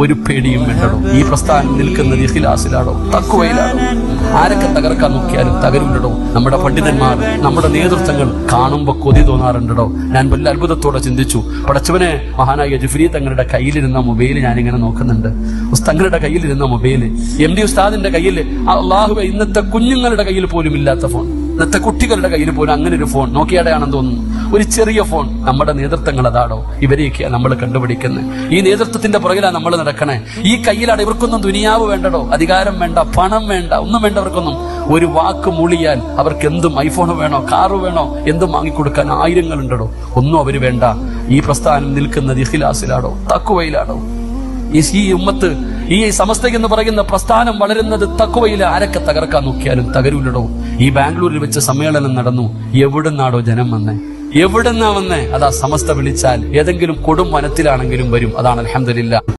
ഒരു പേടിയും വേണ്ടടോ. ഈ പ്രസ്ഥാനം നിൽക്കുന്നത് ഇഖ്ലാസിലാണോ, തഖ്വയിലാണോ? ആരൊക്കെ തകർക്കാൻ നോക്കിയാലും തകരുണ്ടോ. നമ്മുടെ പണ്ഡിതന്മാർ, നമ്മുടെ നേതൃത്വങ്ങൾ കാണുമ്പോ കൊതി തോന്നാറുണ്ടോ. ഞാൻ വല്ല അത്ഭുതത്തോടെ ചിന്തിച്ചു, പടച്ചവനെ, മഹാനായ ജിഫ്രി തങ്ങളുടെ കയ്യിലിരുന്ന മൊബൈൽ ഞാനിങ്ങനെ നോക്കുന്നുണ്ട്. തങ്ങളുടെ കയ്യിലിരുന്ന മൊബൈല്, MD ഉസ്താദിന്റെ കയ്യിൽ, അല്ലാഹുവേ, ഇന്നത്തെ കുഞ്ഞുങ്ങളുടെ കയ്യിൽ പോലും ഇല്ലാത്ത ഫോൺ, ഇന്നത്തെ കുട്ടികളുടെ കയ്യിൽ പോലും അങ്ങനെ ഒരു ഫോൺ, നോക്കിയാടെയാണെന്ന് തോന്നുന്നു, ഒരു ചെറിയ ഫോൺ. നമ്മുടെ നേതൃത്വങ്ങൾ അതാണോ? ഇവരെയൊക്കെയാ നമ്മൾ കണ്ടുപിടിക്കുന്നത്. ഈ നേതൃത്വത്തിന്റെ പുറകിലാണ് നമ്മൾ നടക്കണേ. ഈ കയ്യിലാണ്. ഇവർക്കൊന്നും ദുനിയാവ് വേണ്ടടോ, അധികാരം വേണ്ട, പണം വേണ്ട, ഒന്നും വേണ്ട. അവർക്കൊന്നും ഒരു വാക്ക് മൂളിയാൽ അവർക്ക് എന്തും ഐഫോൺ വേണോ, കാറ് വേണോ, എന്തും വാങ്ങിക്കൊടുക്കാൻ ആയിരങ്ങളുണ്ടോ. ഒന്നും അവര് വേണ്ട. ഈ പ്രസ്ഥാനം നിൽക്കുന്നത് ഇഖ്ലാസിലാണോ, തഖ്വയിലാണോ? ഈ ഉമ്മത്ത്, ഈ സമസ്ത എന്ന് പറയുന്ന പ്രസ്ഥാനം വളരുന്നത് തഖ്വയിൽ. ആരൊക്കെ തകർക്കാൻ നോക്കിയാലും തകരൂലടോ. ഈ ബാംഗ്ലൂരിൽ വെച്ച് സമ്മേളനം നടന്നു. എവിടുന്നാടോ ജനം വന്നേ? എവിടുന്നാ വന്നേ? അതാ സമസ്ത വിളിച്ചാൽ ഏതെങ്കിലും കൊടും വനത്തിലാണെങ്കിലും വരും. അതാണ് അൽഹംദുലില്ലാഹ്.